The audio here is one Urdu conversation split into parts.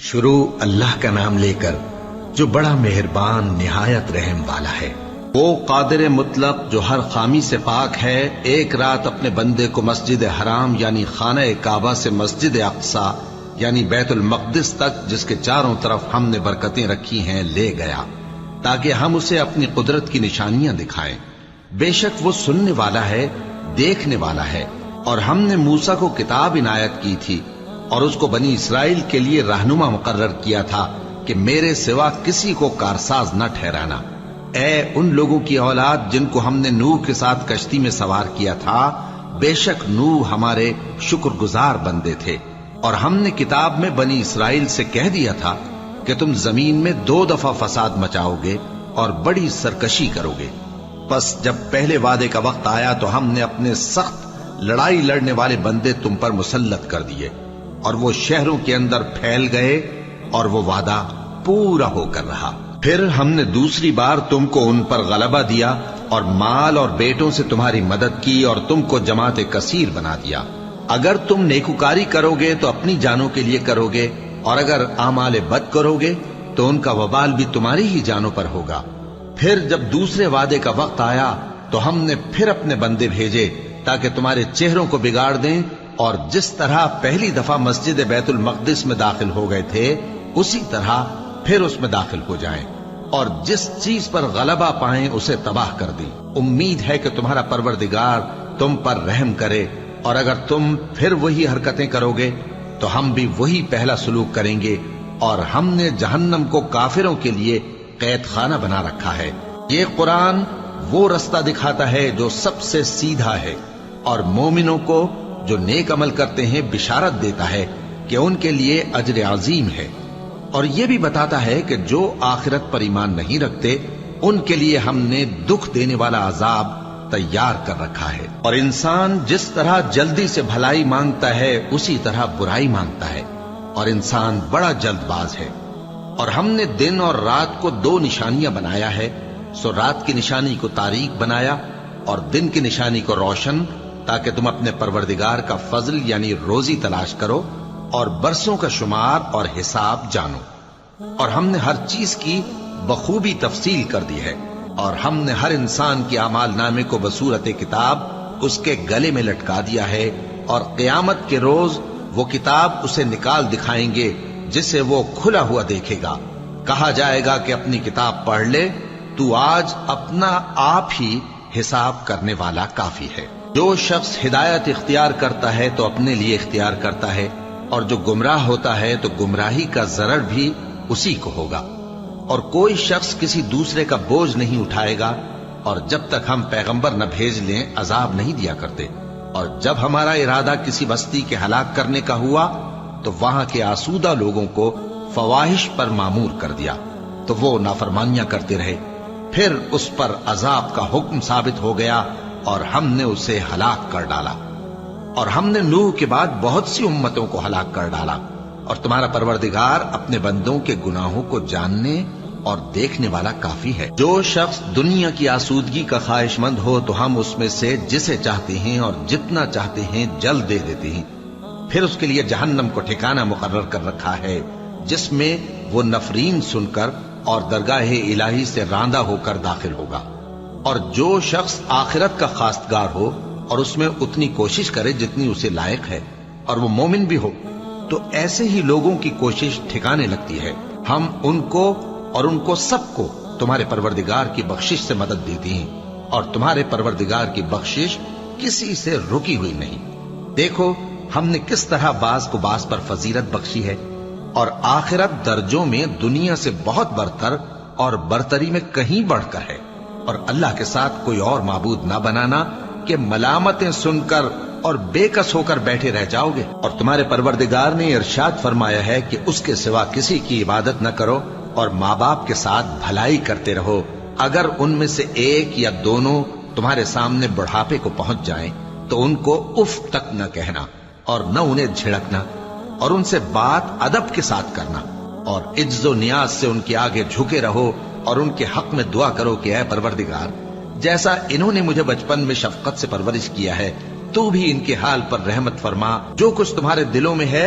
شروع اللہ کا نام لے کر جو بڑا مہربان نہایت رحم والا ہے۔ وہ قادر مطلق جو ہر خامی سے پاک ہے، ایک رات اپنے بندے کو مسجد حرام یعنی خانہ کعبہ سے مسجد اقصی یعنی بیت المقدس تک، جس کے چاروں طرف ہم نے برکتیں رکھی ہیں، لے گیا تاکہ ہم اسے اپنی قدرت کی نشانیاں دکھائیں۔ بے شک وہ سننے والا ہے، دیکھنے والا ہے۔ اور ہم نے موسیٰ کو کتاب عنایت کی تھی اور اس کو بنی اسرائیل کے لیے رہنما مقرر کیا تھا کہ میرے سوا کسی کو کارساز نہ ٹھہرانا۔ اے ان لوگوں کی اولاد جن کو ہم نے نوح کے ساتھ کشتی میں سوار کیا تھا، بے شک نوح ہمارے شکر گزار بندے تھے۔ اور ہم نے کتاب میں بنی اسرائیل سے کہہ دیا تھا کہ تم زمین میں 2 دفعہ فساد مچاؤ گے اور بڑی سرکشی کرو گے۔ پس جب پہلے وعدے کا وقت آیا تو ہم نے اپنے سخت لڑائی لڑنے والے بندے تم پر مسلط کر دیے، اور وہ شہروں کے اندر پھیل گئے، اور وہ وعدہ پورا ہو کر رہا۔ پھر ہم نے دوسری بار تم کو ان پر غلبہ دیا اور مال اور بیٹوں سے تمہاری مدد کی اور تم کو جماعت کثیر بنا دیا۔ اگر تم نیکوکاری کرو گے تو اپنی جانوں کے لیے کرو گے، اور اگر اعمال بد کرو گے تو ان کا وبال بھی تمہاری ہی جانوں پر ہوگا۔ پھر جب دوسرے وعدے کا وقت آیا تو ہم نے پھر اپنے بندے بھیجے تاکہ تمہارے چہروں کو بگاڑ دیں، اور جس طرح پہلی دفعہ مسجد بیت المقدس میں داخل ہو گئے تھے اسی طرح پھر اس میں داخل ہو جائیں، اور جس چیز پر غلبہ پائیں اسے تباہ کر دیں۔ امید ہے کہ تمہارا پروردگار تم پر رحم کرے، اور اگر تم پھر وہی حرکتیں کرو گے تو ہم بھی وہی پہلا سلوک کریں گے، اور ہم نے جہنم کو کافروں کے لیے قید خانہ بنا رکھا ہے۔ یہ قرآن وہ رستہ دکھاتا ہے جو سب سے سیدھا ہے، اور مومنوں کو جو نیک عمل کرتے ہیں بشارت دیتا ہے کہ ان کے لیے اجر عظیم ہے، اور یہ بھی بتاتا ہے کہ جو آخرت پر ایمان نہیں رکھتے ان کے لیے ہم نے دکھ دینے والا عذاب تیار کر رکھا ہے۔ اور انسان جس طرح جلدی سے بھلائی مانگتا ہے اسی طرح برائی مانگتا ہے، اور انسان بڑا جلد باز ہے۔ اور ہم نے دن اور رات کو 2 نشانیاں بنایا ہے، سو رات کی نشانی کو تاریک بنایا اور دن کی نشانی کو روشن، تاکہ تم اپنے پروردگار کا فضل یعنی روزی تلاش کرو اور برسوں کا شمار اور حساب جانو۔ اور ہم نے ہر چیز کی بخوبی تفصیل کر دی ہے، اور ہم نے ہر انسان کے اعمال نامے کو بصورت کتاب اس کے گلے میں لٹکا دیا ہے، اور قیامت کے روز وہ کتاب اسے نکال دکھائیں گے جسے وہ کھلا ہوا دیکھے گا۔ کہا جائے گا کہ اپنی کتاب پڑھ لے، تو آج اپنا آپ ہی حساب کرنے والا کافی ہے۔ جو شخص ہدایت اختیار کرتا ہے تو اپنے لیے اختیار کرتا ہے، اور جو گمراہ ہوتا ہے تو گمراہی کا ضرر بھی اسی کو ہوگا۔ اور کوئی شخص کسی دوسرے کا بوجھ نہیں اٹھائے گا، اور جب تک ہم پیغمبر نہ بھیج لیں عذاب نہیں دیا کرتے۔ اور جب ہمارا ارادہ کسی بستی کے ہلاک کرنے کا ہوا تو وہاں کے آسودہ لوگوں کو فواحش پر مامور کر دیا، تو وہ نافرمانیاں کرتے رہے۔ پھر اس پر عذاب کا حکم ثابت ہو گیا اور ہم نے اسے ہلاک کر ڈالا۔ اور ہم نے نوح کے بعد بہت سی امتوں کو ہلاک کر ڈالا، اور تمہارا پروردگار اپنے بندوں کے گناہوں کو جاننے اور دیکھنے والا کافی ہے۔ جو شخص دنیا کی آسودگی کا خواہش مند ہو تو ہم اس میں سے جسے چاہتے ہیں اور جتنا چاہتے ہیں جلد دے دیتے ہیں۔ پھر اس کے لیے جہنم کو ٹھکانہ مقرر کر رکھا ہے، جس میں وہ نفرین سن کر اور درگاہ الہی سے راندہ ہو کر داخل ہوگا۔ اور جو شخص آخرت کا خواستگار ہو اور اس میں اتنی کوشش کرے جتنی اسے لائق ہے، اور وہ مومن بھی ہو، تو ایسے ہی لوگوں کی کوشش ٹھکانے لگتی ہے۔ ہم ان کو اور ان کو سب کو تمہارے پروردگار کی بخشش سے مدد دیتی ہیں، اور تمہارے پروردگار کی بخشش کسی سے رکی ہوئی نہیں۔ دیکھو ہم نے کس طرح بعض کو بعض پر فضیلت بخشی ہے، اور آخرت درجوں میں دنیا سے بہت برتر اور برتری میں کہیں بڑھ کر ہے۔ اور اللہ کے ساتھ کوئی اور معبود نہ بنانا کہ ملامتیں سن کر اور بے کس ہو کر بیٹھے رہ جاؤ گے۔ اور تمہارے پروردگار نے ارشاد فرمایا ہے کہ اس کے سوا کسی کی عبادت نہ کرو، اور ماں باپ کے ساتھ بھلائی کرتے رہو۔ اگر ان میں سے ایک یا دونوں تمہارے سامنے بڑھاپے کو پہنچ جائیں تو ان کو اف تک نہ کہنا، اور نہ انہیں جھڑکنا، اور ان سے بات ادب کے ساتھ کرنا، اور عجز و نیاز سے ان کے آگے جھکے رہو، اور ان کے حق میں دعا کرو کہ اے پروردگار، جیسا انہوں نے مجھے بچپن میں شفقت سے پرورش کیا ہے، تو بھی ان کے حال پر رحمت فرما۔ جو کچھ تمہارے دلوں میں ہے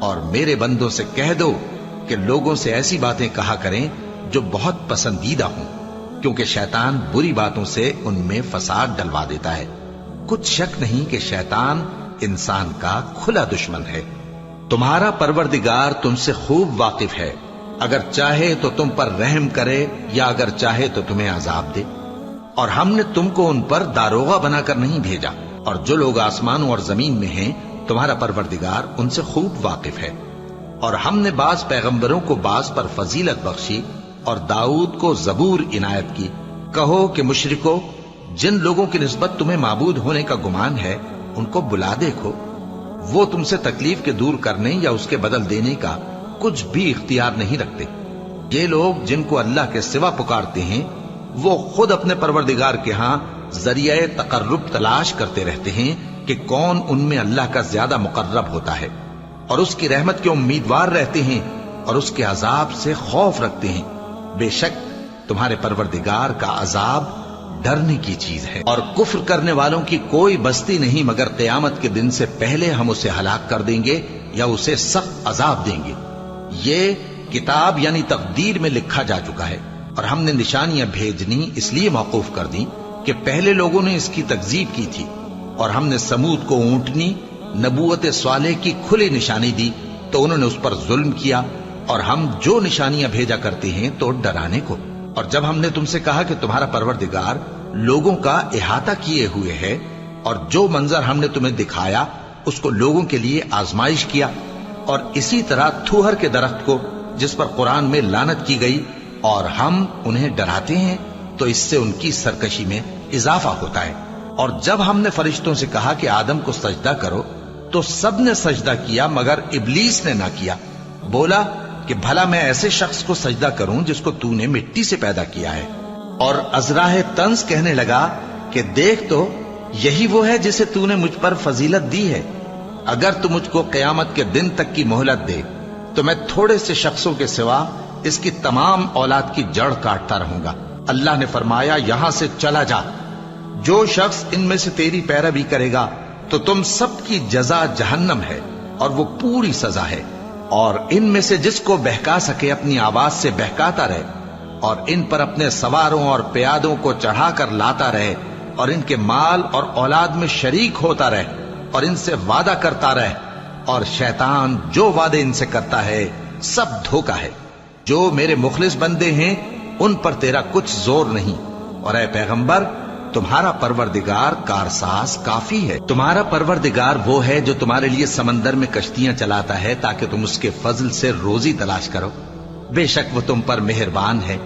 اور میرے بندوں سے کہہ دو کہ لوگوں سے ایسی باتیں کہا کریں جو بہت پسندیدہ ہوں، کیونکہ شیطان بری باتوں سے ان میں فساد ڈلوا دیتا ہے۔ کچھ شک نہیں کہ شیطان انسان کا کھلا دشمن ہے۔ تمہارا پروردگار تم سے خوب واقف ہے، اگر چاہے تو تم پر رحم کرے یا اگر چاہے تو تمہیں عذاب دے۔ اور ہم نے تم کو ان پر داروغہ بنا کر نہیں بھیجا، اور جو لوگ آسمانوں اور زمین میں ہیں تمہارا پروردگار ان سے خوب واقف ہے۔ اور ہم نے بعض پیغمبروں کو بعض پر فضیلت بخشی اور داؤد کو زبور عنایت کی۔ کہو کہ مشرکو، جن لوگوں کی نسبت تمہیں معبود ہونے کا گمان ہے ان کو بلا دیکھو، وہ تم سے تکلیف کے دور کرنے یا اس کے بدل دینے کا کچھ بھی اختیار نہیں رکھتے۔ یہ لوگ جن کو اللہ کے سوا پکارتے ہیں وہ خود اپنے پروردگار کے ہاں ذریعہ تقرب تلاش کرتے رہتے ہیں کہ کون ان میں اللہ کا زیادہ مقرب ہوتا ہے، اور اس کی رحمت کے امیدوار رہتے ہیں اور اس کے عذاب سے خوف رکھتے ہیں۔ بے شک تمہارے پروردگار کا عذاب ڈرنے کی چیز ہے، اور کفر کرنے والوں کی کوئی بستی نہیں مگر قیامت کے دن سے پہلے ہم اسے ہلاک کر دیں گے یا اسے سخت عذاب دیں گے۔ یہ کتاب یعنی تقدیر میں لکھا جا چکا ہے، اور ہم نے نشانیاں بھیجنی اس لیے موقوف کر دیں کہ پہلے لوگوں نے اس کی تکذیب کی تھی، اور ہم نے سمود کو اونٹنی نبوت صالح کی کھلی نشانی دی تو انہوں نے اس پر ظلم کیا، اور ہم جو نشانیاں بھیجا کرتے ہیں تو ڈرانے کو۔ اور جب ہم نے تم سے کہا کہ تمہارا پروردگار لوگوں کا احاطہ کیے ہوئے ہے، اور جو منظر ہم نے تمہیں دکھایا اس کو لوگوں کے لیے آزمائش کیا، اور اسی طرح تھوہر کے درخت کو جس پر قرآن میں لعنت کی گئی، اور ہم انہیں ڈراتے ہیں تو اس سے ان کی سرکشی میں اضافہ ہوتا ہے۔ اور جب ہم نے فرشتوں سے کہا کہ آدم کو سجدہ کرو تو سب نے سجدہ کیا مگر ابلیس نے نہ کیا، بولا کہ بھلا میں ایسے شخص کو سجدہ کروں جس کو تو نے مٹی سے پیدا کیا ہے۔ اور ازراہ طنز کہنے لگا کہ دیکھ تو یہی وہ ہے جسے تو نے مجھ پر فضیلت دی ہے، اگر تو مجھ کو قیامت کے دن تک کی مہلت دے تو میں تھوڑے سے شخصوں کے سوا اس کی تمام اولاد کی جڑ کاٹتا رہوں گا۔ اللہ نے فرمایا یہاں سے چلا جا، جو شخص ان میں سے تیری پیروی کرے گا تو تم سب کی جزا جہنم ہے، اور وہ پوری سزا ہے۔ اور ان میں سے جس کو بہکا سکے اپنی آواز سے بہکاتا رہے، اور ان پر اپنے سواروں اور پیادوں کو چڑھا کر لاتا رہے، اور ان کے مال اور اولاد میں شریک ہوتا رہے، اور ان سے وعدہ کرتا رہے، اور شیطان جو وعدے ان سے کرتا ہے سب دھوکا ہے۔ جو میرے مخلص بندے ہیں ان پر تیرا کچھ زور نہیں، اور اے پیغمبر تمہارا پروردگار کارساز کافی ہے۔ تمہارا پروردگار وہ ہے جو تمہارے لیے سمندر میں کشتیاں چلاتا ہے تاکہ تم اس کے فضل سے روزی تلاش کرو، بے شک وہ تم پر مہربان ہے۔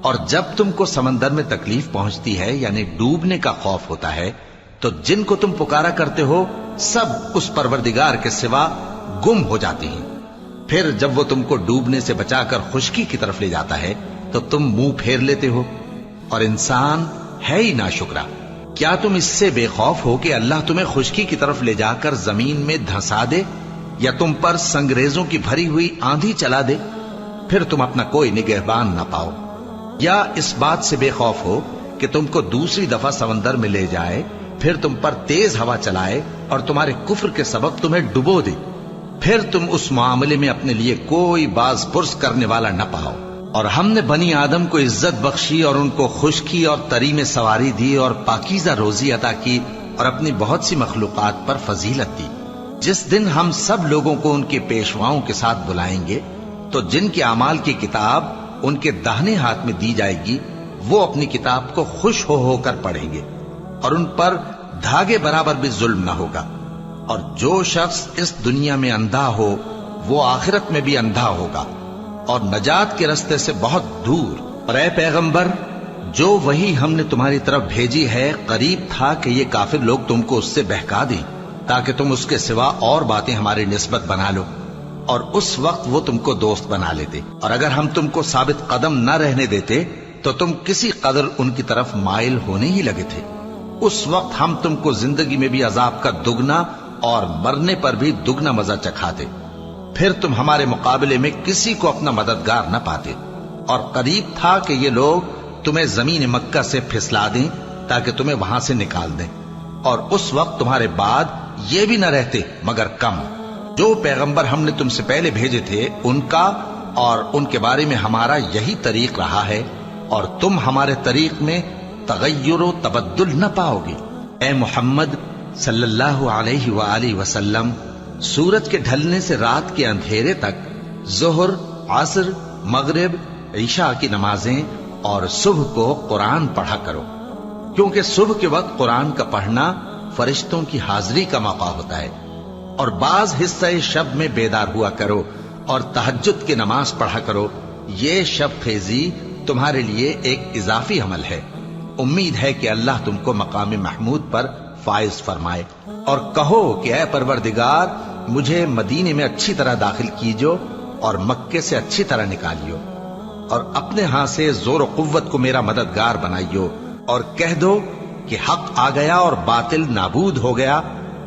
اور جب تم کو سمندر میں تکلیف پہنچتی ہے یعنی ڈوبنے کا خوف ہوتا ہے تو جن کو تم پکارا کرتے ہو سب اس پروردگار کے سوا گم ہو جاتے ہیں۔ پھر جب وہ تم کو ڈوبنے سے بچا کر خشکی کی طرف لے جاتا ہے تو تم منہ پھیر لیتے ہو، اور انسان ہے ہی ناشکرا۔ کیا تم اس سے بے خوف ہو کہ اللہ تمہیں خشکی کی طرف لے جا کر زمین میں دھنسا دے، یا تم پر سنگریزوں کی بھری ہوئی آندھی چلا دے، پھر تم اپنا کوئی نگہبان نہ پاؤ؟ یا اس بات سے بے خوف ہو کہ تم کو دوسری دفعہ سمندر میں لے جائے، پھر تم پر تیز ہوا چلائے اور تمہارے کفر کے سبب تمہیں ڈبو دے، پھر تم اس معاملے میں اپنے لیے کوئی باز پرس کرنے والا نہ پاؤ؟ اور ہم نے بنی آدم کو عزت بخشی اور ان کو خشکی اور تری میں سواری دی اور پاکیزہ روزی عطا کی اور اپنی بہت سی مخلوقات پر فضیلت دی۔ جس دن ہم سب لوگوں کو ان کے پیشواؤں کے ساتھ بلائیں گے تو جن کے اعمال کی کتاب ان کے داہنے ہاتھ میں دی جائے گی وہ اپنی کتاب کو خوش ہو کر پڑھیں گے، اور ان پر دھاگے برابر بھی ظلم نہ ہوگا۔ اور جو شخص اس دنیا میں اندھا ہو وہ آخرت میں بھی اندھا ہوگا اور نجات کے رستے سے بہت دور۔ اور اے پیغمبر جو وہی ہم نے تمہاری طرف بھیجی ہے قریب تھا کہ یہ کافر لوگ تم کو اس سے بہکا دیں تاکہ تم اس کے سوا اور باتیں ہماری نسبت بنا لو، اور اس وقت وہ تم کو دوست بنا لیتے۔ اور اگر ہم تم کو ثابت قدم نہ رہنے دیتے تو تم کسی قدر ان کی طرف مائل ہونے ہی لگے تھے۔ اس وقت ہم تم کو زندگی میں بھی عذاب کا دگنا اور مرنے پر بھی دگنا مزہ چکھاتے، پھر تم ہمارے مقابلے میں کسی کو اپنا مددگار نہ پاتے۔ اور قریب تھا کہ یہ لوگ تمہیں زمین مکہ سے پھسلا دیں تاکہ تمہیں وہاں سے نکال دیں، اور اس وقت تمہارے بعد یہ بھی نہ رہتے مگر کم۔ جو پیغمبر ہم نے تم سے پہلے بھیجے تھے ان کا اور ان کے بارے میں ہمارا یہی طریق رہا ہے، اور تم ہمارے طریق میں تغیر و تبدل نہ پاؤ گے۔ اے محمد صلی اللہ علیہ وآلہ وسلم، سورج کے ڈھلنے سے رات کے اندھیرے تک ظہر، عصر، مغرب، عشاء کی نمازیں اور صبح کو قرآن پڑھا کرو، کیونکہ صبح کے وقت قرآن کا پڑھنا فرشتوں کی حاضری کا موقع ہوتا ہے، اور بعض حصہ شب میں بیدار ہوا کرو اور تہجد کی نماز پڑھا کرو۔ یہ شب خیزی تمہارے لیے ایک اضافی عمل ہے۔ امید ہے کہ اللہ تم کو مقام محمود پر فائز فرمائے۔ اور کہو کہ اے پروردگار، مجھے مدینے میں اچھی طرح داخل کیجو اور مکے سے اچھی طرح نکالیو، اور اپنے ہاں سے زور و قوت کو میرا مددگار بنائیو، اور کہہ دو کہ حق آ گیا اور باطل نابود ہو گیا،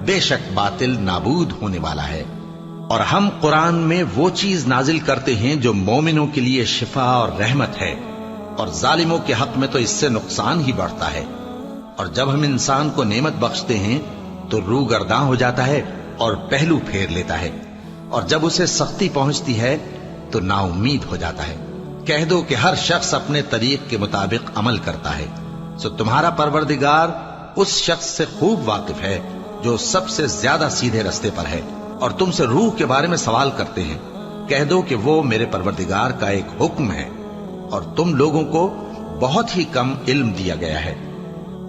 بے شک باطل نابود ہونے والا ہے۔ اور ہم قرآن میں وہ چیز نازل کرتے ہیں جو مومنوں کے لیے شفا اور رحمت ہے، اور ظالموں کے حق میں تو اس سے نقصان ہی بڑھتا ہے۔ اور جب ہم انسان کو نعمت بخشتے ہیں تو روح گرداں ہو جاتا ہے اور پہلو پھیر لیتا ہے، اور جب اسے سختی پہنچتی ہے تو نا امید ہو جاتا ہے۔ کہہ دو کہ ہر شخص اپنے طریق کے مطابق عمل کرتا ہے، سو تمہارا پروردگار اس شخص سے خوب واقف ہے جو سب سے زیادہ سیدھے رستے پر ہے۔ اور تم سے روح کے بارے میں سوال کرتے ہیں، کہہ دو کہ وہ میرے پروردگار کا ایک حکم ہے، اور تم لوگوں کو بہت ہی کم علم دیا گیا ہے۔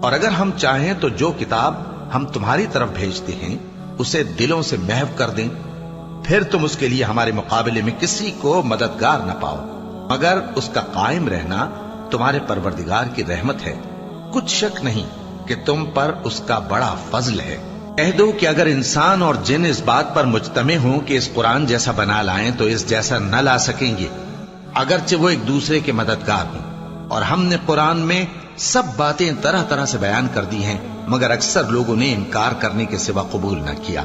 اور اگر ہم چاہیں تو جو کتاب ہم تمہاری طرف بھیجتے ہیں اسے دلوں سے محو کر دیں، پھر تم اس کے لیے ہمارے مقابلے میں کسی کو مددگار نہ پاؤ، مگر اس کا قائم رہنا تمہارے پروردگار کی رحمت ہے۔ کچھ شک نہیں کہ تم پر اس کا بڑا فضل ہے۔ کہہ دو کہ اگر انسان اور جن اس بات پر مجتمع ہوں کہ اس قرآن جیسا بنا لائیں تو اس جیسا نہ لا سکیں گے، اگرچہ وہ ایک دوسرے کے مددگار ہوں۔ اور ہم نے قرآن میں سب باتیں طرح طرح سے بیان کر دی ہیں، مگر اکثر لوگوں نے انکار کرنے کے سوا قبول نہ کیا،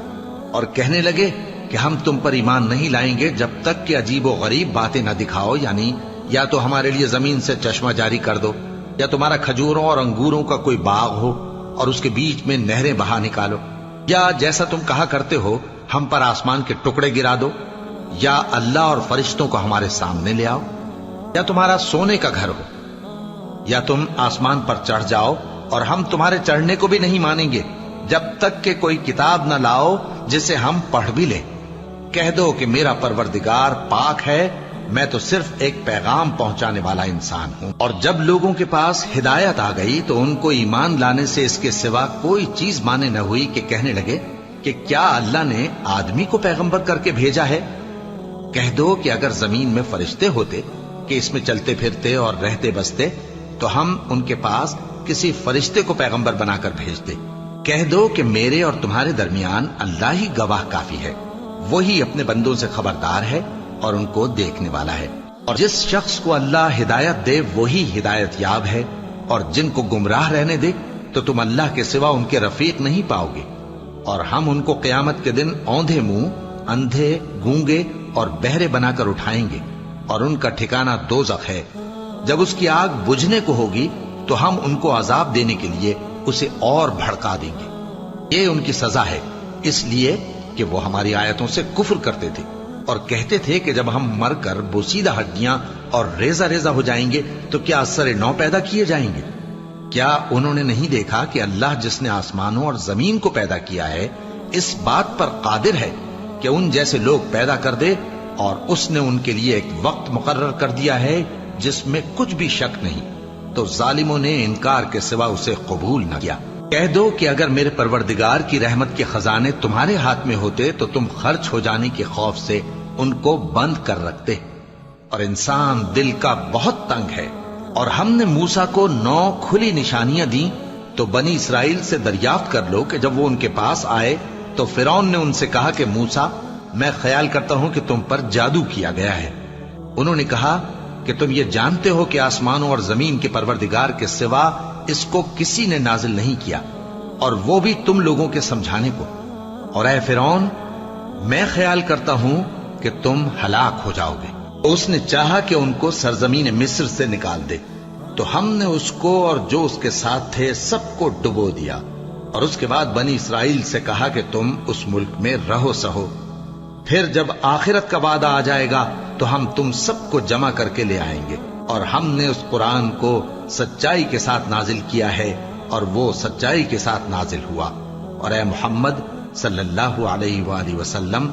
اور کہنے لگے کہ ہم تم پر ایمان نہیں لائیں گے جب تک کہ عجیب و غریب باتیں نہ دکھاؤ، یعنی یا تو ہمارے لیے زمین سے چشمہ جاری کر دو، یا تمہارا کھجوروں اور انگوروں کا کوئی باغ ہو اور اس کے بیچ میں نہریں بہا نکالو، یا جیسا تم کہا کرتے ہو ہم پر آسمان کے ٹکڑے گرا دو، یا اللہ اور فرشتوں کو ہمارے سامنے لے آؤ، یا تمہارا سونے کا گھر ہو، یا تم آسمان پر چڑھ جاؤ، اور ہم تمہارے چڑھنے کو بھی نہیں مانیں گے جب تک کہ کوئی کتاب نہ لاؤ جسے ہم پڑھ بھی لیں۔ کہہ دو کہ میرا پروردگار پاک ہے، میں تو صرف ایک پیغام پہنچانے والا انسان ہوں۔ اور جب لوگوں کے پاس ہدایت آ گئی تو ان کو ایمان لانے سے اس کے سوا کوئی چیز مانے نہ ہوئی کہ کہنے لگے کہ کیا اللہ نے آدمی کو پیغمبر کر کے بھیجا ہے؟ کہہ دو کہ اگر زمین میں فرشتے ہوتے کہ اس میں چلتے پھرتے اور رہتے بستے تو ہم ان کے پاس کسی فرشتے کو پیغمبر بنا کر بھیجتے۔ کہہ دو کہ میرے اور تمہارے درمیان اللہ ہی گواہ کافی ہے، وہی اپنے بندوں سے خبردار ہے اور ان کو دیکھنے والا ہے۔ اور جس شخص کو اللہ ہدایت دے وہی ہدایت یاب ہے، اور جن کو گمراہ رہنے دے تو تم اللہ کے سوا ان کے رفیق نہیں پاؤ گے۔ اور ہم ان کو قیامت کے دن اوندھے منہ، اندھے، گونگے اور بہرے بنا کر اٹھائیں گے، اور ان کا ٹھکانہ دوزخ ہے۔ جب اس کی آگ بجھنے کو ہوگی تو ہم ان کو عذاب دینے کے لیے اسے اور بھڑکا دیں گے۔ یہ ان کی سزا ہے، اس لیے کہ وہ ہماری آیتوں سے کفر کرتے تھے اور کہتے تھے کہ جب ہم مر کر بوسیدہ ہڈیاں اور ریزہ ریزہ ہو جائیں گے تو کیا اثر نو پیدا کیے جائیں گے؟ کیا انہوں نے نہیں دیکھا کہ اللہ جس نے آسمانوں اور زمین کو پیدا کیا ہے اس بات پر قادر ہے کہ ان جیسے لوگ پیدا کر دے، اور اس نے ان کے لیے ایک وقت مقرر کر دیا ہے جس میں کچھ بھی شک نہیں، تو ظالموں نے انکار کے سوا اسے قبول نہ کیا۔ کہہ دو کہ اگر میرے پروردگار کی رحمت کے خزانے تمہارے ہاتھ میں ہوتے تو تم خرچ ہو جانے کے خوف سے ان کو بند کر رکھتے، اور انسان دل کا بہت تنگ ہے۔ اور ہم نے موسیٰ کو 9 کھلی نشانیاں دیں تو بنی اسرائیل سے دریافت کر لو کہ جب وہ ان کے پاس آئے تو فرعون نے ان سے کہا کہ موسیٰ، میں خیال کرتا ہوں کہ تم پر جادو کیا گیا ہے۔ انہوں نے کہا کہ تم یہ جانتے ہو کہ آسمانوں اور زمین کے پروردگار کے سوا اس کو کسی نے نازل نہیں کیا، اور وہ بھی تم لوگوں کے سمجھانے کو۔ اور اے فرعون، میں خیال کرتا ہوں کہ تم ہلاک ہو جاؤ گے۔ اس نے چاہا کہ ان کو سرزمین مصر سے نکال دے، تو ہم نے اس کو اور جو اس کے ساتھ تھے سب کو ڈبو دیا، اور اس کے بعد بنی اسرائیل سے کہا کہ تم اس ملک میں رہو سہو، پھر جب آخرت کا وعدہ آ جائے گا تو ہم تم سب کو جمع کر کے لے آئیں گے، اور ہم نے اس قرآن کو سچائی کے ساتھ نازل کیا ہے اور وہ سچائی کے ساتھ نازل ہوا۔ اور اے محمد صلی اللہ علیہ وآلہ وسلم،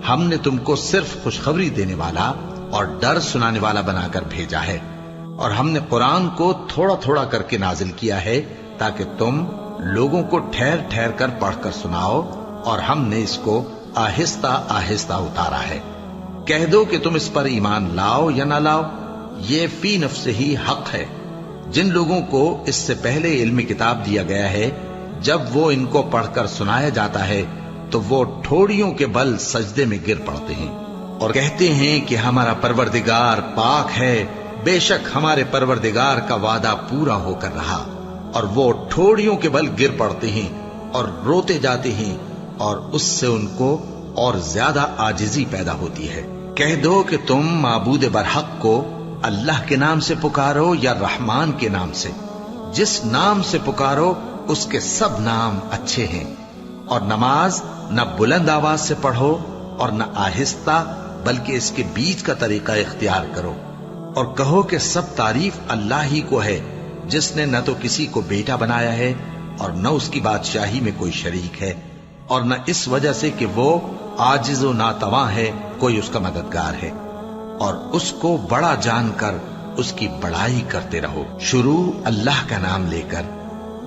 ہم نے تم کو صرف خوشخبری دینے والا اور ڈر سنانے والا بنا کر بھیجا ہے، اور ہم نے قرآن کو تھوڑا تھوڑا کر کے نازل کیا ہے تاکہ تم لوگوں کو ٹھہر ٹھہر کر پڑھ کر سناؤ، اور ہم نے اس کو آہستہ آہستہ اتارا ہے۔ کہہ دو کہ تم اس پر ایمان لاؤ یا نہ لاؤ، یہ فی نفس ہی حق ہے۔ جن لوگوں کو اس سے پہلے علم کتاب دیا گیا ہے، جب وہ ان کو پڑھ کر سنایا جاتا ہے تو وہ ٹھوڑیوں کے بل سجدے میں گر پڑتے ہیں اور کہتے ہیں کہ ہمارا پروردگار پاک ہے، بے شک ہمارے پروردگار کا وعدہ پورا ہو کر رہا، اور وہ ٹھوڑیوں کے بل گر پڑتے ہیں اور روتے جاتے ہیں، اور اس سے ان کو اور زیادہ عاجزی پیدا ہوتی ہے۔ کہہ دو کہ تم معبود برحق کو اللہ کے نام سے پکارو یا رحمان کے نام سے، جس نام سے پکارو اس کے سب نام اچھے ہیں، اور نماز نہ بلند آواز سے پڑھو اور نہ آہستہ، بلکہ اس کے بیچ کا طریقہ اختیار کرو، اور کہو کہ سب تعریف اللہ ہی کو ہے، جس نے نہ تو کسی کو بیٹا بنایا ہے اور نہ اس کی بادشاہی میں کوئی شریک ہے، اور نہ اس وجہ سے کہ وہ عاجز و ناتواں ہے کوئی اس کا مددگار ہے، اور اس کو بڑا جان کر اس کی بڑائی کرتے رہو۔ شروع اللہ کا نام لے کر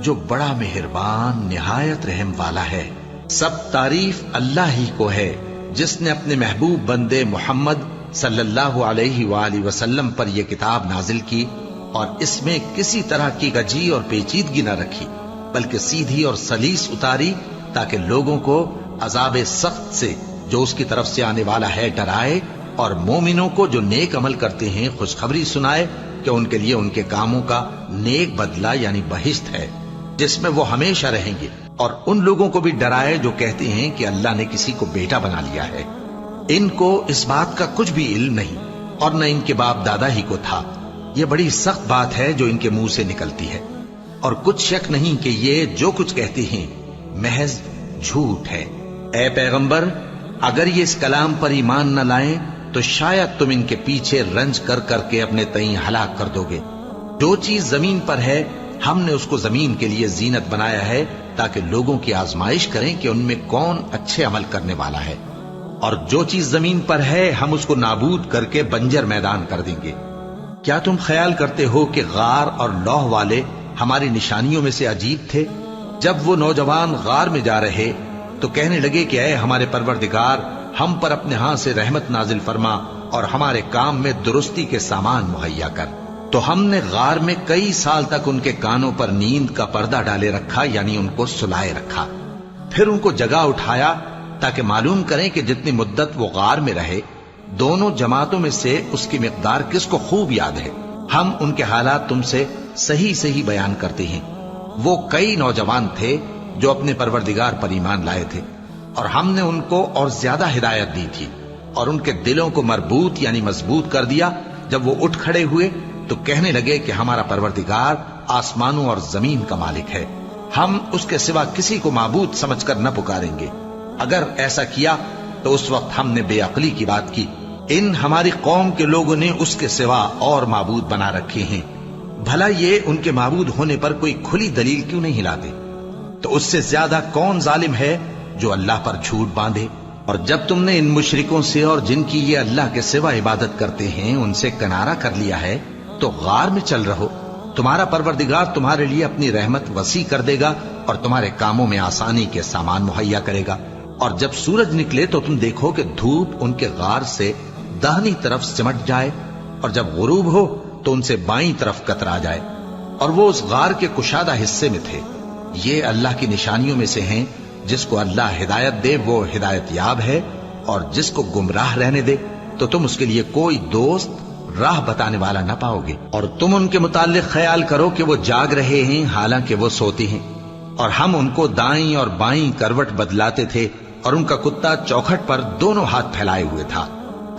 جو بڑا مہربان نہایت رحم والا ہے۔ سب تعریف اللہ ہی کو ہے جس نے اپنے محبوب بندے محمد صلی اللہ علیہ وآلہ وسلم پر یہ کتاب نازل کی، اور اس میں کسی طرح کی گجی اور پیچیدگی نہ رکھی، بلکہ سیدھی اور سلیس اتاری تاکہ لوگوں کو عذاب سخت سے جو اس کی طرف سے آنے والا ہے ڈرائے، اور مومنوں کو جو نیک عمل کرتے ہیں خوشخبری سنائے کہ ان کے لیے ان کے کاموں کا نیک بدلہ یعنی بہشت ہے جس میں وہ ہمیشہ رہیں گے، اور ان لوگوں کو بھی ڈرائے جو کہتے ہیں کہ اللہ نے کسی کو بیٹا بنا لیا ہے۔ ان کو اس بات کا کچھ بھی علم نہیں، اور نہ ان کے باپ دادا ہی کو تھا۔ یہ بڑی سخت بات ہے جو ان کے منہ سے نکلتی ہے، اور کچھ شک نہیں کہ یہ جو کچھ کہتے ہیں محض جھوٹ ہے۔ اے پیغمبر، اگر یہ اس کلام پر ایمان نہ لائیں تو شاید تم ان کے پیچھے رنج کر کر کے اپنے تئیں ہلاک کر دو گے۔ جو چیز زمین پر ہے ہم نے اس کو زمین کے لیے زینت بنایا ہے تاکہ لوگوں کی آزمائش کریں کہ ان میں کون اچھے عمل کرنے والا ہے، اور جو چیز زمین پر ہے ہم اس کو نابود کر کے بنجر میدان کر دیں گے۔ کیا تم خیال کرتے ہو کہ غار اور لوح والے ہماری نشانیوں میں سے عجیب تھے؟ جب وہ نوجوان غار میں جا رہے تو کہنے لگے کہ اے ہمارے پروردگار، ہم پر اپنے ہاں سے رحمت نازل فرما اور ہمارے کام میں درستی کے سامان مہیا کر۔ تو ہم نے غار میں کئی سال تک ان کے کانوں پر نیند کا پردہ ڈالے رکھا، یعنی ان کو سلائے رکھا، پھر ان کو جگا اٹھایا تاکہ معلوم کریں کہ جتنی مدت وہ غار میں رہے دونوں جماعتوں میں سے اس کی مقدار کس کو خوب یاد ہے۔ ہم ان کے حالات تم سے صحیح صحیح بیان کرتے ہیں۔ وہ کئی نوجوان تھے جو اپنے پروردگار پر ایمان لائے تھے، اور ہم نے ان کو اور زیادہ ہدایت دی تھی، اور ان کے دلوں کو مربوط یعنی مضبوط کر دیا۔ جب وہ اٹھ کھڑے ہوئے تو کہنے لگے کہ ہمارا پروردگار آسمانوں اور زمین کا مالک ہے، ہم اس کے سوا کسی کو معبود سمجھ کر نہ پکاریں گے۔ اگر ایسا کیا تو اس وقت ہم نے بے عقلی کی بات کی۔ ان ہماری قوم کے لوگوں نے اس کے سوا اور معبود بنا رکھے ہیں، بھلا یہ ان کے معبود ہونے پر کوئی کھلی دلیل کیوں نہیں لاتے؟ تو اس سے زیادہ کون ظالم ہے جو اللہ پر جھوٹ باندھے؟ اور جب تم نے ان مشرکوں سے اور جن کی یہ اللہ کے سوا عبادت کرتے ہیں ان سے کنارہ کر لیا ہے تو غار میں چل رہو، تمہارا پروردگار تمہارے لیے اپنی رحمت وسیع کر دے گا اور تمہارے کاموں میں آسانی کے سامان مہیا کرے گا۔ اور جب سورج نکلے تو تم دیکھو کہ دھوپ ان کے غار سے داہنی طرف سمٹ جائے، اور جب غروب ہو تو ان سے بائیں طرف کترا جائے، اور وہ اس غار کے کشادہ حصے میں تھے۔ یہ اللہ کی نشانیوں میں سے ہیں، جس کو اللہ ہدایت دے وہ ہدایت یاب ہے، اور جس کو گمراہ رہنے دے تو تم اس کے لیے کوئی دوست راہ بتانے والا نہ پاؤ گے۔ اور تم ان کے متعلق خیال کرو کہ وہ جاگ رہے ہیں حالانکہ وہ سوتے ہیں، اور ہم ان کو دائیں اور بائیں کروٹ بدلاتے تھے، اور ان کا کتا چوکھٹ پر دونوں ہاتھ پھیلائے ہوئے تھا۔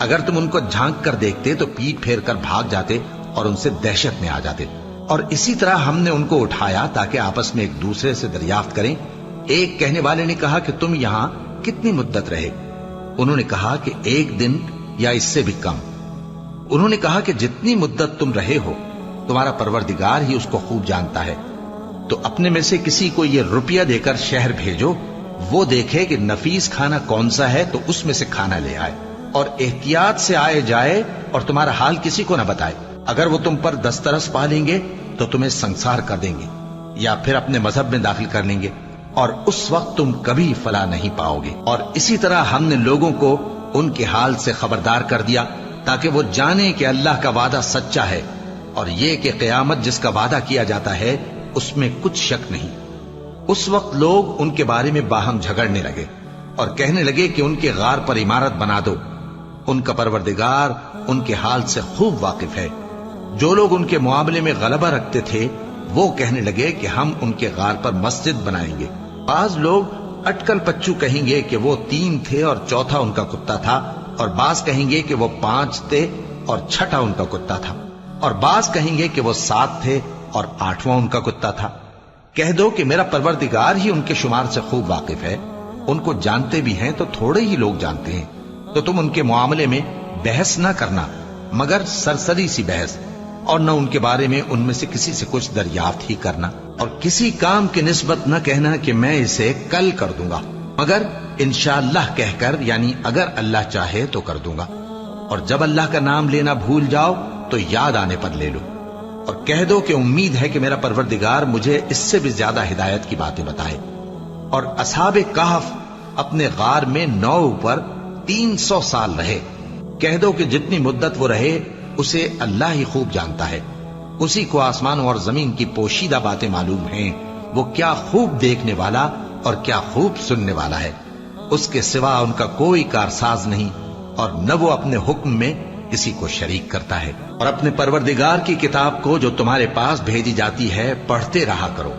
اگر تم ان کو جھانک کر دیکھتے تو پیٹ پھیر کر بھاگ جاتے اور ان سے دہشت میں آ جاتے۔ اور اسی طرح ہم نے ان کو اٹھایا تاکہ آپس میں ایک دوسرے سے دریافت کریں۔ ایک کہنے والے نے کہا کہ تم یہاں کتنی مدت رہے؟ انہوں نے کہا کہ 1 دن یا اس سے بھی کم۔ انہوں نے کہا کہ جتنی مدت تم رہے ہو تمہارا پروردگار ہی اس کو خوب جانتا ہے، تو اپنے میں سے کسی کو یہ روپیہ دے کر شہر بھیجو، وہ دیکھے کہ نفیس کھانا کون سا ہے تو اس میں سے کھانا لے آئے، اور احتیاط سے آئے جائے اور تمہارا حال کسی کو نہ بتائے۔ اگر وہ تم پر دسترس پا لیں گے تو تمہیں سنسار کر دیں گے یا پھر اپنے مذہب میں داخل کر لیں گے، اور اس وقت تم کبھی فلاح نہیں پاؤ گے۔ اور اسی طرح ہم نے لوگوں کو ان کے حال سے خبردار کر دیا تاکہ وہ جانیں کہ اللہ کا وعدہ سچا ہے، اور یہ کہ قیامت جس کا وعدہ کیا جاتا ہے اس میں کچھ شک نہیں۔ اس وقت لوگ ان کے بارے میں باہم جھگڑنے لگے اور کہنے لگے کہ ان کے غار پر عمارت بنا دو۔ ان کا پروردگار ان کے حال سے خوب واقف ہے۔ جو لوگ ان کے معاملے میں غلبہ رکھتے تھے وہ کہنے لگے کہ ہم ان کے غار پر مسجد بنائیں گے۔ بعض لوگ اٹکل پچو کہیں گے کہ وہ 3 تھے اور چوتھا ان کا کتا تھا، اور بعض کہیں گے کہ وہ 5 تھے اور چھٹا ان کا کتا تھا، اور بعض کہیں گے کہ وہ 7 تھے اور 8واں ان کا کتا تھا۔ کہہ دو کہ میرا پروردگار ہی ان کے شمار سے خوب واقف ہے، ان کو جانتے بھی ہیں تو تھوڑے ہی لوگ جانتے ہیں۔ تو تم ان کے معاملے میں بحث نہ کرنا مگر سرسری سی بحث، اور نہ ان کے بارے میں ان میں سے کسی سے کچھ دریافت ہی کرنا، اور کسی کام کی نسبت نہ کہنا کہ میں اسے کل کر دوں گا، مگر انشاءاللہ کہہ کر، یعنی اگر اللہ چاہے تو کر دوں گا۔ اور جب اللہ کا نام لینا بھول جاؤ تو یاد آنے پر لے لو، اور کہہ دو کہ امید ہے کہ میرا پروردگار مجھے اس سے بھی زیادہ ہدایت کی باتیں بتائے۔ اور اصحاب کہف اپنے غار میں 9 پر 300 سال رہے۔ کہہ دو کہ جتنی مدت وہ رہے اسے اللہ ہی خوب جانتا ہے، اسی کو آسمانوں اور زمین کی پوشیدہ باتیں معلوم ہیں، وہ کیا خوب دیکھنے والا اور کیا خوب سننے والا ہے۔ اس کے سوا ان کا کوئی کارساز نہیں، اور نہ وہ اپنے حکم میں کسی کو شریک کرتا ہے۔ اور اپنے پروردگار کی کتاب کو جو تمہارے پاس بھیجی جاتی ہے پڑھتے رہا کرو،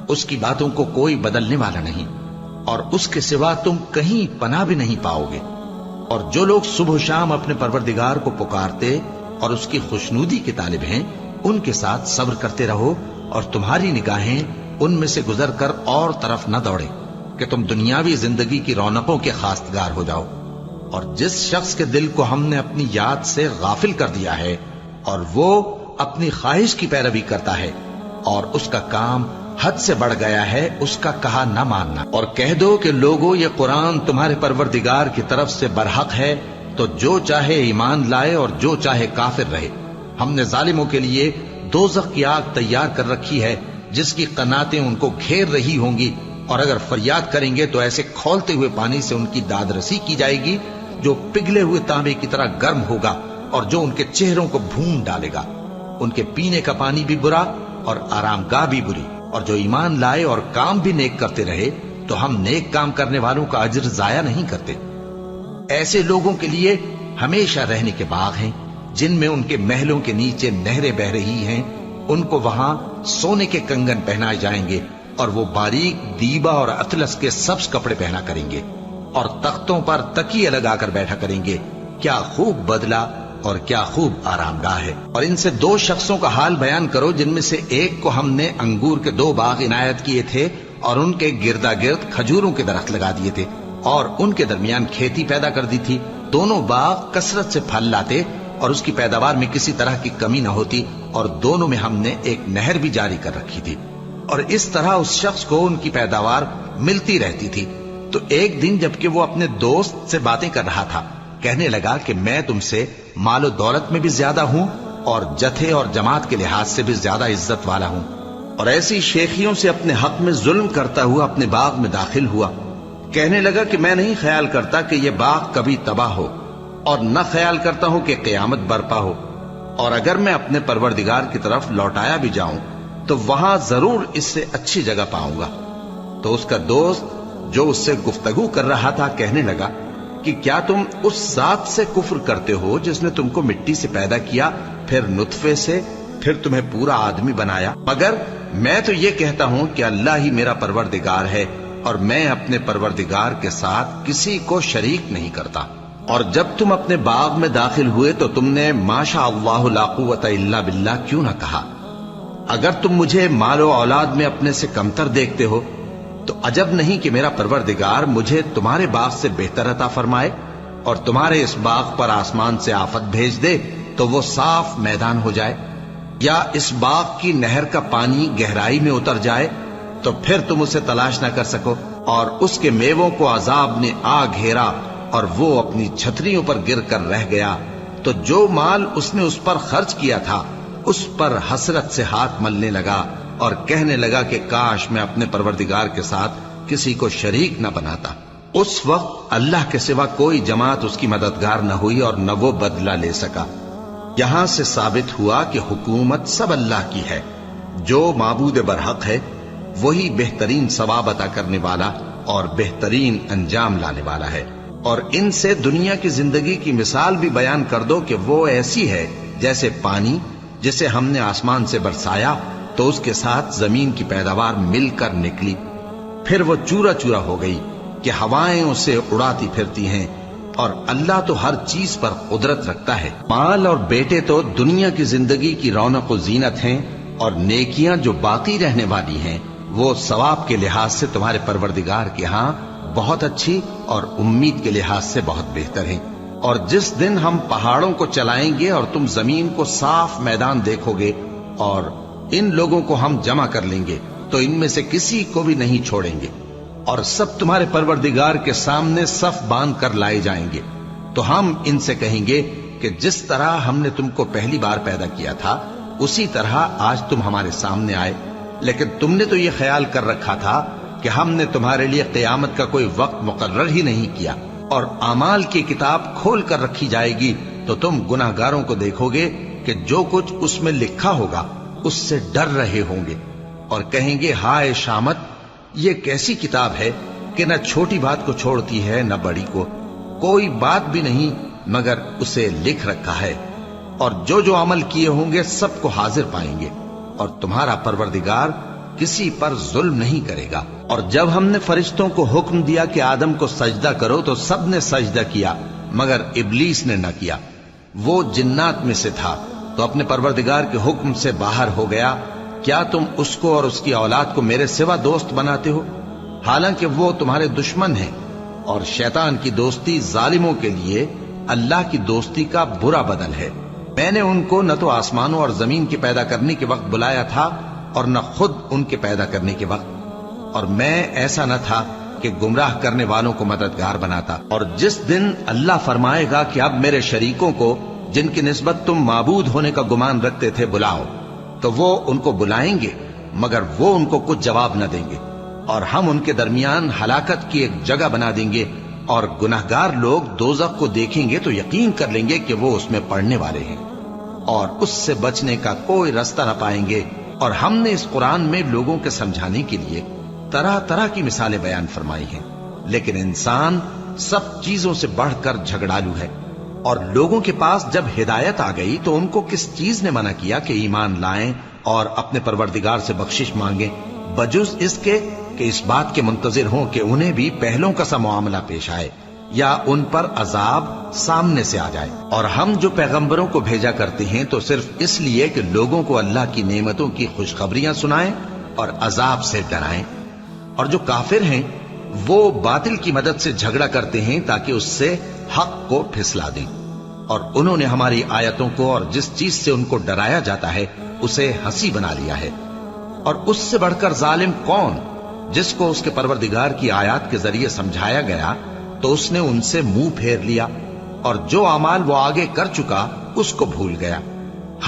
اس کی باتوں کو کوئی بدلنے والا نہیں، اور اس کے سوا تم کہیں پناہ بھی نہیں پاؤ گے۔ اور جو لوگ صبح و شام اپنے پروردگار کو پکارتے اور اس کی خوشنودی کے طالب ہیں، ان کے ساتھ صبر کرتے رہو، اور تمہاری نگاہیں ان میں سے گزر کر اور طرف نہ دوڑے کہ تم دنیاوی زندگی کی رونقوں کے خواستگار ہو جاؤ۔ اور جس شخص کے دل کو ہم نے اپنی یاد سے غافل کر دیا ہے اور وہ اپنی خواہش کی پیروی کرتا ہے اور اس کا کام حد سے بڑھ گیا ہے، اس کا کہا نہ ماننا۔ اور کہہ دو کہ لوگوں یہ قرآن تمہارے پروردگار کی طرف سے برحق ہے، تو جو چاہے ایمان لائے اور جو چاہے کافر رہے۔ ہم نے ظالموں کے لیے دوزخ کی آگ تیار کر رکھی ہے جس کی قناتیں ان کو گھیر رہی ہوں گی، اور اگر فریاد کریں گے تو ایسے کھولتے ہوئے پانی سے ان کی داد رسی کی جائے گی جو پگھلے ہوئے تانبے کی طرح گرم ہوگا، اور جو ان کے چہروں کو بھون ڈالے گا۔ ان کے پینے کا پانی بھی برا اور آرام گاہ بھی بری۔ اور جو ایمان لائے اور کام بھی نیک کرتے رہے تو ہم نیک کام کرنے والوں کا اجر ضائع نہیں کرتے۔ ایسے لوگوں کے لیے ہمیشہ رہنے کے باغ ہیں جن میں ان کے محلوں کے نیچے نہریں بہ رہی ہیں، ان کو وہاں سونے کے کنگن پہنائے جائیں گے، اور وہ باریک دیبا اور اطلس کے سبز کپڑے پہنا کریں گے، اور تختوں پر تکیے لگا کر بیٹھا کریں گے۔ کیا خوب بدلہ اور کیا خوب آرام گاہ ہے۔ اور ان سے 2 شخصوں کا حال بیان کرو جن میں سے ایک کو ہم نے انگور کے 2 باغ عنایت کیے تھے اور ان کے گردا گرد کھجوروں کے درخت لگا دیے تھے، اور ان کے درمیان کھیتی پیدا کر دی تھی۔ دونوں باغ کثرت سے پھل لاتے اور اس کی پیداوار میں کسی طرح کی کمی نہ ہوتی، اور دونوں میں ہم نے ایک نہر بھی جاری کر رکھی تھی، اور اس طرح اس شخص کو ان کی پیداوار ملتی رہتی تھی۔ تو ایک دن جبکہ وہ اپنے دوست سے باتیں کر رہا تھا، کہنے لگا کہ میں تم سے مال و دولت میں بھی زیادہ ہوں اور جتھے اور جماعت کے لحاظ سے بھی زیادہ عزت والا ہوں، اور ایسی شیخیوں سے اپنے حق میں ظلم کرتا ہوا اپنے باغ میں داخل ہوا۔ کہنے لگا کہ میں نہیں خیال کرتا کہ یہ باغ کبھی تباہ ہو، اور نہ خیال کرتا ہوں کہ قیامت برپا ہو، اور اگر میں اپنے پروردگار کی طرف لوٹایا بھی جاؤں تو وہاں ضرور اس سے اچھی جگہ پاؤں گا۔ تو اس کا دوست جو اس سے گفتگو کر رہا تھا کہنے لگا کہ کیا تم اس ذات سے کفر کرتے ہو جس نے تم کو مٹی سے پیدا کیا، پھر نطفے سے، پھر تمہیں پورا آدمی بنایا؟ مگر میں تو یہ کہتا ہوں کہ اللہ ہی میرا پروردگار ہے، اور میں اپنے پروردگار کے ساتھ کسی کو شریک نہیں کرتا۔ اور جب تم اپنے باغ میں داخل ہوئے تو تم نے ما شاء اللہ لا قوت الا باللہ کیوں نہ کہا؟ اگر تم مجھے مال و اولاد میں اپنے سے کمتر دیکھتے ہو تو عجب نہیں کہ میرا پروردگار مجھے تمہارے باغ سے بہتر عطا فرمائے۔ اور تمہارے اس باغ پر آسمان سے آفت بھیج دے تو وہ صاف میدان ہو جائے، یا اس باغ کی نہر کا پانی گہرائی میں اتر جائے تو پھر تم اسے تلاش نہ کر سکو، اور اس کے میووں کو عذاب نے آ گھیرا اور وہ اپنی چھتریوں پر گر کر رہ گیا، تو جو مال اس نے اس پر خرچ کیا تھا اس پر حسرت سے ہاتھ ملنے لگا اور کہنے لگا کہ کاش میں اپنے پروردگار کے ساتھ کسی کو شریک نہ بناتا۔ اس وقت اللہ کے سوا کوئی جماعت اس کی مددگار نہ ہوئی اور نہ وہ بدلہ لے سکا۔ یہاں سے ثابت ہوا کہ حکومت سب اللہ کی ہے، جو معبود برحق ہے وہی بہترین ثواب عطا کرنے والا اور بہترین انجام لانے والا ہے۔ اور ان سے دنیا کی زندگی کی مثال بھی بیان کر دو کہ وہ ایسی ہے جیسے پانی جسے ہم نے آسمان سے برسایا تو اس کے ساتھ زمین کی پیداوار مل کر نکلی، پھر وہ چورا چورا ہو گئی کہ ہوائیں اسے اڑاتی پھرتی ہیں، اور اللہ تو ہر چیز پر قدرت رکھتا ہے۔ مال اور بیٹے تو دنیا کی زندگی کی رونق و زینت ہیں، اور نیکیاں جو باقی رہنے والی ہیں وہ ثواب کے لحاظ سے تمہارے پروردگار کے ہاں بہت اچھی اور امید کے لحاظ سے بہت بہتر ہیں۔ اور جس دن ہم پہاڑوں کو چلائیں گے اور تم زمین کو صاف میدان دیکھو گے اور ان لوگوں کو ہم جمع کر لیں گے تو ان میں سے کسی کو بھی نہیں چھوڑیں گے، اور سب تمہارے پروردگار کے سامنے صف باندھ کر لائے جائیں گے، تو ہم ان سے کہیں گے کہ جس طرح ہم نے تم کو پہلی بار پیدا کیا تھا اسی طرح آج تم ہمارے سامنے آئے، لیکن تم نے تو یہ خیال کر رکھا تھا کہ ہم نے تمہارے لیے قیامت کا کوئی وقت مقرر ہی نہیں کیا، اور اعمال کی کتاب کھول کر رکھی جائے گی تو تم گناہگاروں کو دیکھو گے کہ جو کچھ اس میں لکھا ہوگا اس سے ڈر رہے ہوں گے، اور کہیں گے ہائے شامت، یہ کیسی کتاب ہے کہ نہ چھوٹی بات کو چھوڑتی ہے نہ بڑی کو، کوئی بات بھی نہیں مگر اسے لکھ رکھا ہے، اور جو جو عمل کیے ہوں گے سب کو حاضر پائیں گے، اور تمہارا پروردگار کسی پر ظلم نہیں کرے گا۔ اور جب ہم نے فرشتوں کو حکم دیا کہ آدم کو سجدہ کرو تو سب نے سجدہ کیا مگر ابلیس نے نہ کیا، وہ جنات میں سے تھا تو اپنے پروردگار کے حکم سے باہر ہو گیا۔ کیا تم اس کو اور اس کی اولاد کو میرے سوا دوست بناتے ہو، حالانکہ وہ تمہارے دشمن ہیں، اور شیطان کی دوستی ظالموں کے لیے اللہ کی دوستی کا برا بدل ہے۔ میں نے ان کو نہ تو آسمانوں اور زمین کے پیدا کرنے کے وقت بلایا تھا اور نہ خود ان کے پیدا کرنے کے وقت، اور میں ایسا نہ تھا کہ گمراہ کرنے والوں کو مددگار بناتا۔ اور جس دن اللہ فرمائے گا کہ اب میرے شریکوں کو جن کی نسبت تم معبود ہونے کا گمان رکھتے تھے بلاؤ، تو وہ ان کو بلائیں گے مگر وہ ان کو کچھ جواب نہ دیں گے، اور ہم ان کے درمیان ہلاکت کی ایک جگہ بنا دیں گے، اور گناہگار لوگ دوزخ کو دیکھیں گے تو یقین کر لیں گے کہ وہ اس میں پڑنے والے ہیں، اور اس سے بچنے کا کوئی راستہ نہ پائیں گے۔ اور ہم نے اس قرآن میں لوگوں کے سمجھانے کے لیے طرح طرح کی مثالیں بیان فرمائی ہیں، لیکن انسان سب چیزوں سے بڑھ کر جھگڑالو ہے، اور لوگوں کے پاس جب ہدایت آ گئی تو ان کو کس چیز نے منع کیا کہ ایمان لائیں اور اپنے پروردگار سے بخشش مانگیں، بجز اس کے کہ اس بات کے منتظر ہوں کہ انہیں بھی پہلوں کا سا معاملہ پیش آئے یا ان پر عذاب سامنے سے آ جائے۔ اور ہم جو پیغمبروں کو بھیجا کرتے ہیں تو صرف اس لیے کہ لوگوں کو اللہ کی نعمتوں کی خوشخبریاں سنائیں اور عذاب سے ڈرائیں، اور جو کافر ہیں وہ باطل کی مدد سے جھگڑا کرتے ہیں تاکہ اس سے حق کو پھسلا دیں، اور انہوں نے ہماری آیتوں کو اور جس چیز سے ان کو ڈرایا جاتا ہے اسے ہنسی بنا لیا ہے۔ اور اس سے بڑھ کر ظالم کون، جس کو اس کے پروردگار کی آیات کے ذریعے سمجھایا گیا تو اس نے ان سے منہ پھیر لیا، اور جو اعمال وہ آگے کر چکا اس کو بھول گیا۔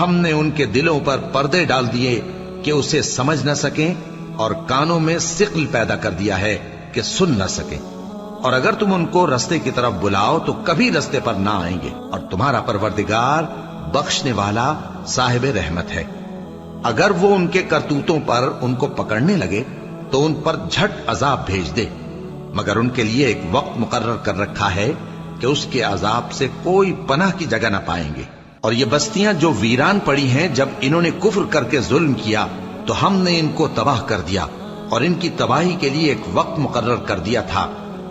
ہم نے ان کے دلوں پر پردے ڈال دیے کہ اسے سمجھ نہ سکیں، اور کانوں میں ثقل پیدا کر دیا ہے کہ سن نہ سکیں، اور اگر تم ان کو رستے کی طرف بلاؤ تو کبھی رستے پر نہ آئیں گے، اور تمہارا پروردگار بخشنے والا صاحب رحمت ہے۔ اگر وہ ان کے کرتوتوں پر ان کو پکڑنے لگے تو ان پر جھٹ عذاب بھیج دے، مگر ان کے لیے ایک وقت مقرر کر رکھا ہے کہ اس کے عذاب سے کوئی پناہ کی جگہ نہ پائیں گے۔ اور یہ بستیاں جو ویران پڑی ہیں، جب انہوں نے کفر کر کے ظلم کیا تو ہم نے ان کو تباہ کر دیا، اور ان کی تباہی کے لیے ایک وقت مقرر کر دیا تھا۔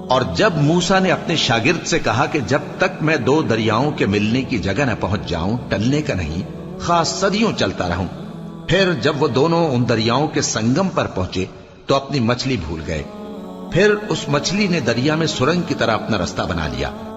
اور جب موسیٰ نے اپنے شاگرد سے کہا کہ جب تک میں دو دریاؤں کے ملنے کی جگہ نہ پہنچ جاؤں ٹلنے کا نہیں، خاص صدیوں چلتا رہوں، پھر جب وہ دونوں ان دریاؤں کے سنگم پر پہنچے تو اپنی مچھلی بھول گئے، پھر اس مچھلی نے دریا میں سرنگ کی طرح اپنا رستہ بنا لیا،